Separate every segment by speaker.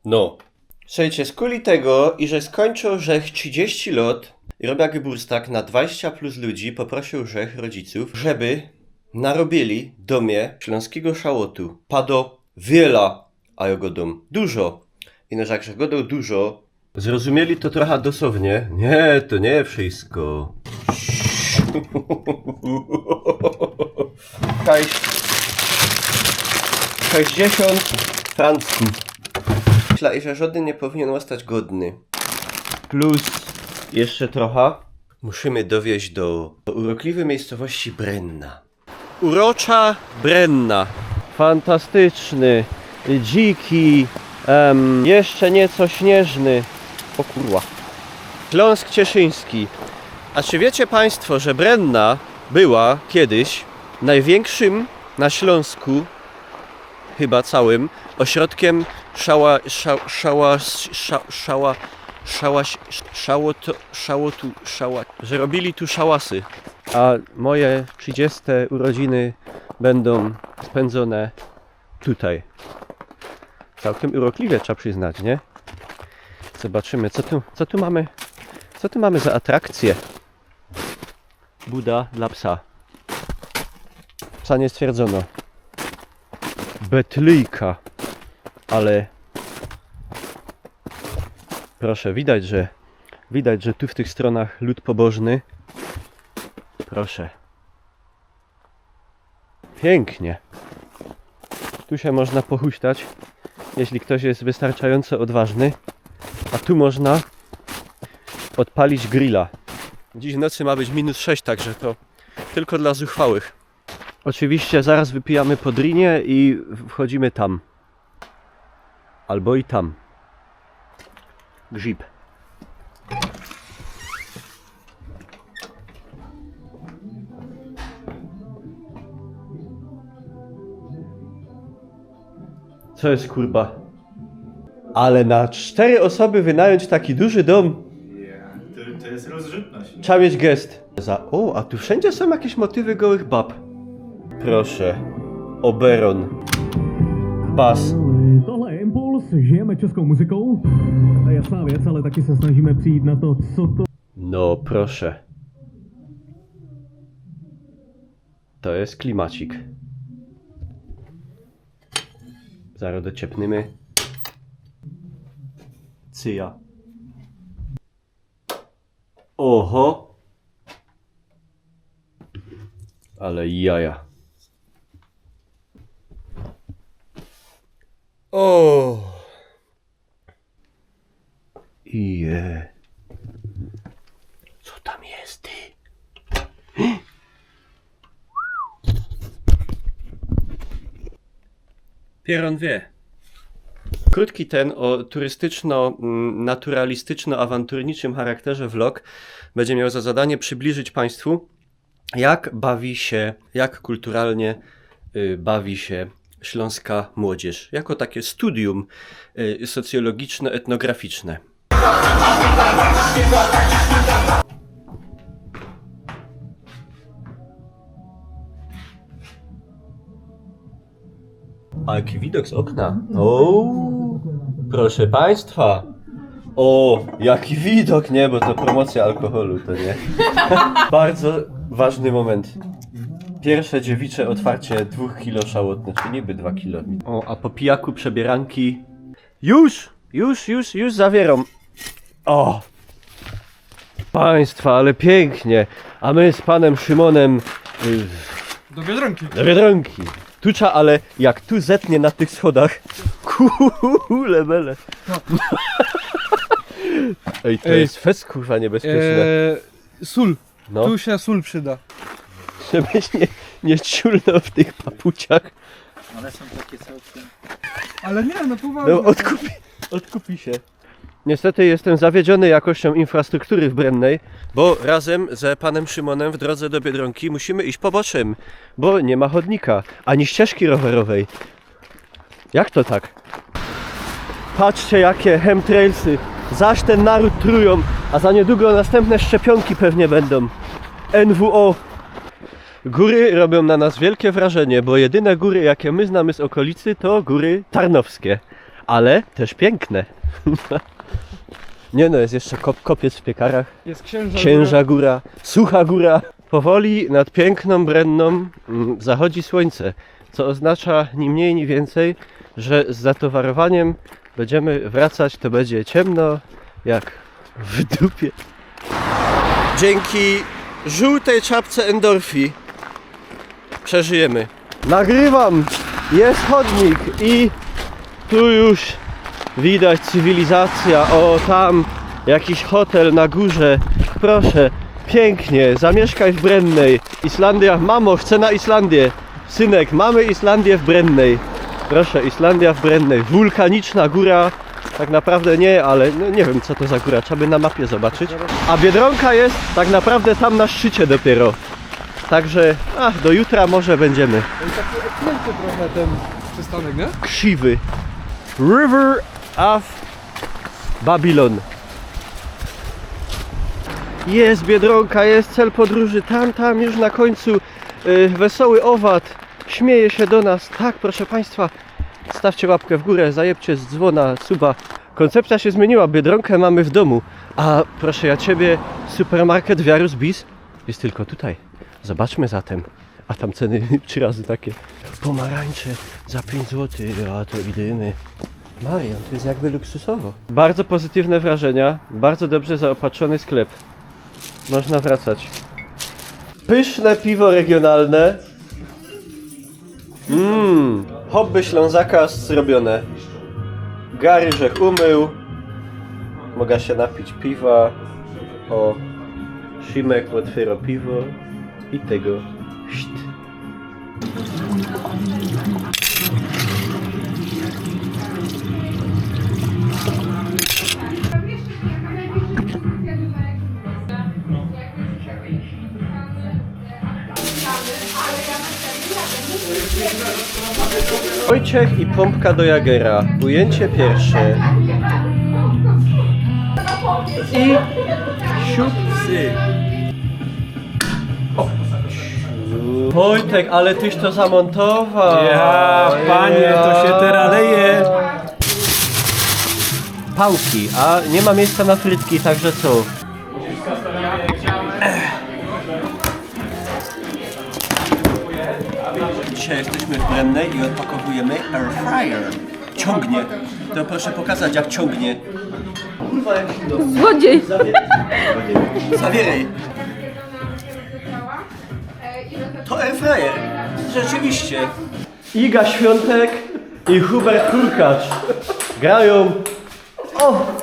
Speaker 1: No. Słuchajcie, z kuli tego, i że skończył żech 30 lat i robię Geburstak na 20 plus ludzi, poprosił żech rodziców, żeby narobili domie śląskiego szałotu. Pado wiele, a ja go dom dużo. I no, że go dom dużo, zrozumieli to trochę dosłownie. Nie, to nie wszystko. Cześć. 60 francków. Myślę, że żaden nie powinien zostać godny. Plus jeszcze trochę. Musimy dowieźć do urokliwej miejscowości Brenna. Urocza Brenna. Fantastyczny, dziki, jeszcze nieco śnieżny. O kurwa. Śląsk Cieszyński. A czy wiecie Państwo, że Brenna była kiedyś największym na Śląsku, chyba całym, ośrodkiem że robili tu szałasy. A moje 30 urodziny będą spędzone tutaj. Całkiem urokliwie, trzeba przyznać, nie? Zobaczymy, co tu mamy. Co tu mamy za atrakcję? Buda dla psa. Psa nie stwierdzono. Betlyjka. Ale proszę, widać, że tu w tych stronach lud pobożny. Proszę. Pięknie. Tu się można pochuśtać, jeśli ktoś jest wystarczająco odważny. A tu można odpalić grilla. Dziś w nocy ma być -6, także to tylko dla zuchwałych. Oczywiście zaraz wypijamy po drinie i wchodzimy tam. Albo i tam. Grzyb. Co jest kurba? Ale na 4 osoby wynająć taki duży dom.
Speaker 2: To jest rozrzutność.
Speaker 1: Trzeba mieć gest. O, a tu wszędzie są jakieś motywy gołych bab. Proszę. Oberon. Bas.
Speaker 3: Tohle je Impuls, žijeme českou muzikou. To je jasná věc, ale taky se snažíme přijít na to, co to...
Speaker 1: No proszę. To jest klimacik. Zaraz dociepnymy. Cyja. Oho. Ale jaja. O. Je. Co tam jest, ty? Pieron wie. Krótki ten o turystyczno-naturalistyczno-awanturniczym charakterze vlog będzie miał za zadanie przybliżyć Państwu, jak bawi się, jak kulturalnie bawi się śląska młodzież. Jako takie studium socjologiczno-etnograficzne. A jaki widok z okna. O, proszę Państwa. O, jaki widok, nie, bo to promocja alkoholu, to nie. Bardzo ważny moment. Pierwsze dziewicze otwarcie 2 kilo szałotne, czy niby 2 kilo. O, a po pijaku przebieranki. Już zawieram. O! Państwa, ale pięknie. A my z panem Szymonem...
Speaker 2: Do Biedronki.
Speaker 1: Do Biedronki. Tucza, ale jak tu zetnie na tych schodach. Kulebele. Ej, to jest fest kurwa niebezpieczne.
Speaker 2: Sól.
Speaker 1: No.
Speaker 2: Tu się sól przyda.
Speaker 1: Żebyś nie ciulnął w tych papuciach.
Speaker 2: One są takie całkiem... Ale nie, no poważnie.
Speaker 1: No odkupi się. Niestety jestem zawiedziony jakością infrastruktury w Brennej, bo razem z panem Szymonem w drodze do Biedronki musimy iść poboczem, bo nie ma chodnika, ani ścieżki rowerowej. Jak to tak? Patrzcie jakie chemtrailsy, zaś ten naród trują, a za niedługo następne szczepionki pewnie będą. NWO. Góry robią na nas wielkie wrażenie, bo jedyne góry jakie my znamy z okolicy to góry tarnowskie. ale też piękne. Nie no, jest jeszcze kopiec w piekarach,
Speaker 2: Jest
Speaker 1: Księża Góra, Sucha Góra. Powoli nad piękną Brenną zachodzi słońce, co oznacza ni mniej ni więcej, że z zatowarowaniem będziemy wracać, to będzie ciemno jak w dupie. Dzięki żółtej czapce endorfi przeżyjemy. Nagrywam! Jest chodnik i tu już widać cywilizacja. O, tam jakiś hotel na górze. Proszę, pięknie, zamieszkaj w Brennej. Islandia, mamo, chcę na Islandię. Synek, mamy Islandię w Brennej. Proszę, Islandia w Brennej. Wulkaniczna góra. Tak naprawdę nie, ale no nie wiem co to za góra, trzeba by na mapie zobaczyć. A Biedronka jest tak naprawdę tam na szczycie dopiero. Także, do jutra może będziemy.
Speaker 2: No i taki odpięty trochę ten przystanek, nie?
Speaker 1: Krzywy. River of Babylon. Jest Biedronka, jest cel podróży. Tam już na końcu wesoły owad śmieje się do nas. Tak, proszę Państwa, stawcie łapkę w górę, zajebcie z dzwona, suba. Koncepcja się zmieniła, Biedronkę mamy w domu. A proszę ja Ciebie, supermarket Wiarus Bis jest tylko tutaj. Zobaczmy zatem. A tam ceny 3 razy takie. Pomarańcze za 5 zł, a to idziemy. Marian, to jest jakby luksusowo. Bardzo pozytywne wrażenia, bardzo dobrze zaopatrzony sklep. Można wracać. Pyszne piwo regionalne. Hobby Ślązaka zrobione. Garyżek umył. Mogę się napić piwa. O, Szymek otwiera piwo. I tego. Szt. Wojciech i pompka do Jagera. Ujęcie pierwsze. I siupsy. Wojtek, ale tyś to zamontował.
Speaker 4: Ja, panie, to się teraz leje.
Speaker 1: Pałki, a nie ma miejsca na frytki, także co? Dzisiaj jesteśmy w Brennej i odpakowujemy air fryer. Ciągnie. To proszę pokazać jak ciągnie. Kurwa jak silno.
Speaker 5: Złodziej!
Speaker 1: Zawieraj. To air fryer. Rzeczywiście. Iga Świątek i Hubert Kurkacz grają.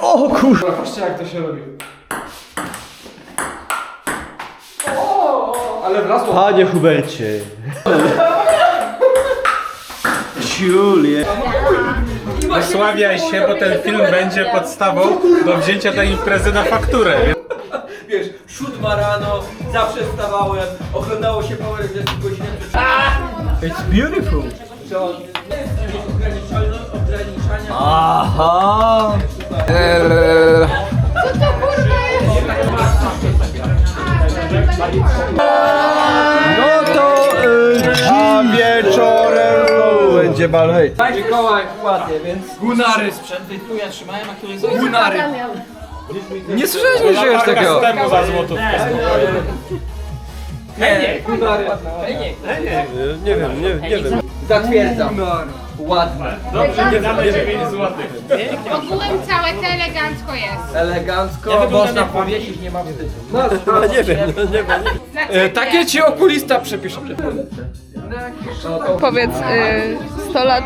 Speaker 1: O kurwa.
Speaker 2: Patrzcie jak to się robi. Ale wlazło.
Speaker 1: Panie Hubercie. Julie.
Speaker 4: Wysławiaj się, bo ten film będzie podstawą do wzięcia tej imprezy na fakturę.
Speaker 6: Wiesz, 7 rano, zawsze wstawałem, oglądało się Power 10 godzinę przed
Speaker 1: It's beautiful.
Speaker 6: ograniczania.
Speaker 1: Aha. No to a wieczorem będzie bal hejt.
Speaker 6: Mikołaj ładnie, więc Gunary sprzęty, chuja trzymają, a który jest Gunary. Nie słyszałeś, że już takiego?
Speaker 4: Temu za złotówkę.
Speaker 6: Nie, Gunary.
Speaker 1: Nie wiem.
Speaker 6: Zatwierdzam. Ładne.
Speaker 5: Ogółem całe to elegancko jest.
Speaker 6: Elegancko, można powiesić, nie ma wstydu.
Speaker 1: No nie wiem.
Speaker 6: Takie ci okulista przepiszę.
Speaker 5: Powiedz 100 lat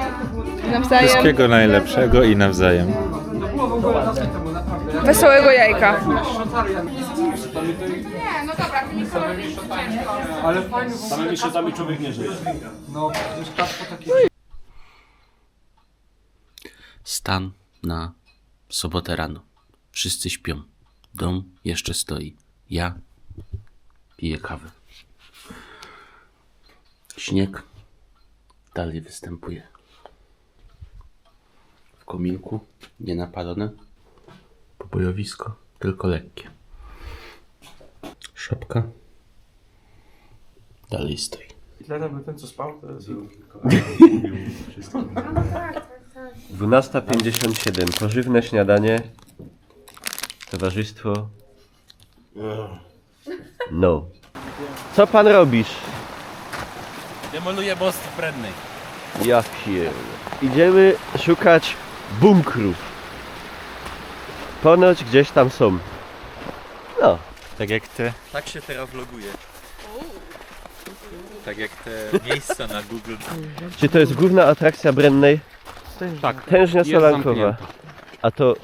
Speaker 5: nawzajem.
Speaker 4: Wszystkiego najlepszego i nawzajem.
Speaker 5: Wesołego jajka.
Speaker 7: Nie, no dobra, to nie są ciężko.
Speaker 6: Ale fajnie.
Speaker 4: Samymi szatami człowiek nie żyje.
Speaker 6: No, już tak po takiej...
Speaker 8: Stan na sobotę rano. Wszyscy śpią. Dom jeszcze stoi. Ja piję kawę. Śnieg dalej występuje. W kominku nie napalone. Pobojowisko tylko lekkie. Szopka dalej stoi.
Speaker 4: Ten co spał, to jest...
Speaker 1: 12:57. Pożywne śniadanie. Towarzystwo. No. Co pan robisz?
Speaker 4: Demoluję most w Brennej.
Speaker 1: Ja pierdolę. Idziemy szukać bunkrów. Ponoć gdzieś tam są. No.
Speaker 4: Tak jak te,
Speaker 1: Tak się teraz vloguje.
Speaker 4: tak jak te miejsca na Google.
Speaker 1: Czy to jest główna atrakcja Brennej?
Speaker 4: Tak.
Speaker 1: Tężnia
Speaker 4: Jest
Speaker 1: solankowa.
Speaker 4: zamknięta.
Speaker 1: A to,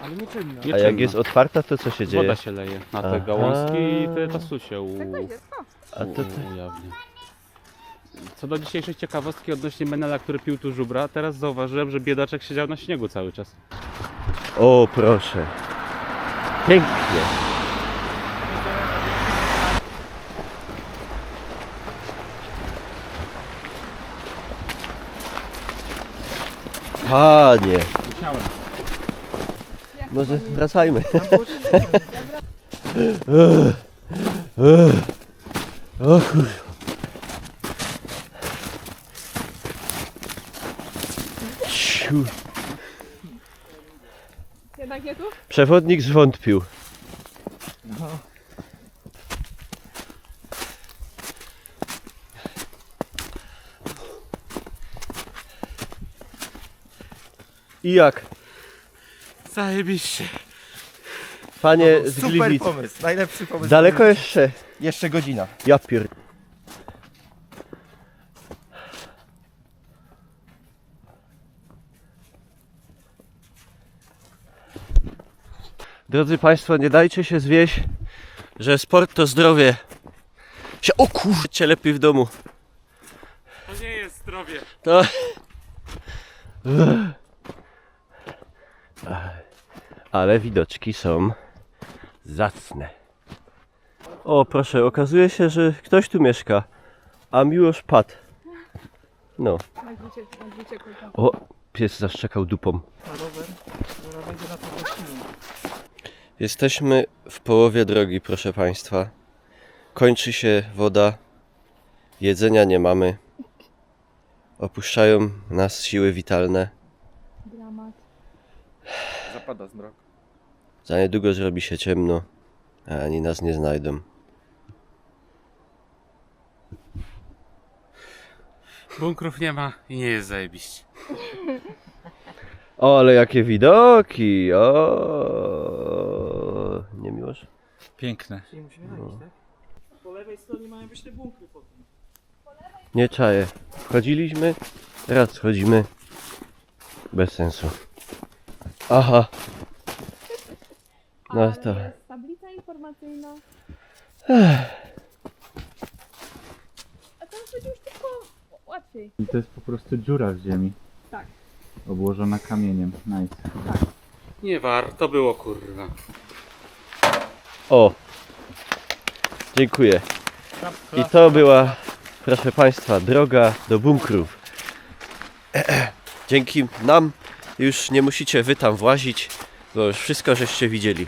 Speaker 2: Ale nie czynna.
Speaker 1: a jak jest otwarta, to co się dzieje?
Speaker 9: Woda się leje na te
Speaker 1: Aha.
Speaker 9: gałązki i te tasu się
Speaker 1: A to
Speaker 9: ujawnia. Co do dzisiejszej ciekawostki odnośnie Menela, który pił tu żubra, teraz zauważyłem, że biedaczek siedział na śniegu cały czas.
Speaker 1: O, proszę. Pięknie. Panie. Może wracajmy. O kurwa. Ciu.
Speaker 5: Jednak nie tu?
Speaker 1: Przewodnik zwątpił. I jak?
Speaker 4: Zajebiście.
Speaker 1: Panie z Gliwic.
Speaker 2: pomysł, najlepszy pomysł.
Speaker 1: Daleko jeszcze?
Speaker 2: Jeszcze godzina.
Speaker 1: Ja pier... Drodzy Państwo, nie dajcie się zwieść, że sport to zdrowie. O kurczę, lepiej w domu.
Speaker 4: To nie jest zdrowie.
Speaker 1: To... Ale widoczki są zacne. O, proszę, okazuje się, że ktoś tu mieszka, a Miłosz padł. No.
Speaker 5: Na wycieku.
Speaker 1: O, pies zaszczekał dupą. Jesteśmy w połowie drogi, proszę Państwa. Kończy się woda, jedzenia nie mamy. Opuszczają nas siły witalne.
Speaker 5: Dramat.
Speaker 2: Zapada zmrok.
Speaker 1: Za niedługo zrobi się ciemno, a ani nas nie znajdą.
Speaker 4: Bunkrów nie ma i nie jest zajebiście.
Speaker 1: O, ale jakie widoki! O, nie miłość?
Speaker 4: Piękne.
Speaker 2: Po lewej stronie mają być te bunkry potem.
Speaker 1: Nie czaję. Wchodziliśmy, teraz schodzimy. Bez sensu. Aha. No to.
Speaker 5: Jest tablica informacyjna. A to będzie już tylko łatwiej.
Speaker 9: I to jest po prostu dziura w ziemi.
Speaker 5: Tak.
Speaker 9: Obłożona kamieniem. Nice.
Speaker 4: Nie warto było, kurwa.
Speaker 1: O. Dziękuję. I to była, proszę Państwa, droga do bunkrów. Dzięki nam już nie musicie wy tam włazić, bo już wszystko żeście widzieli.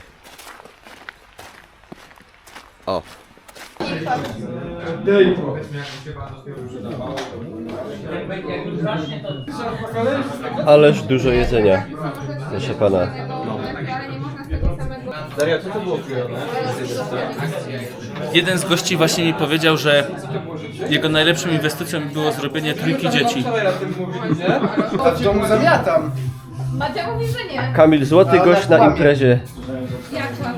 Speaker 1: O. Ależ dużo jedzenia, proszę pana.
Speaker 6: Daria, co to było wklejone?
Speaker 4: Jeden z gości właśnie mi powiedział, że jego najlepszą inwestycją było zrobienie trójki dzieci.
Speaker 2: W domu zamiatam.
Speaker 5: Madzia mówi, że nie.
Speaker 1: Kamil, złoty gość na imprezie.
Speaker 5: Jak mam?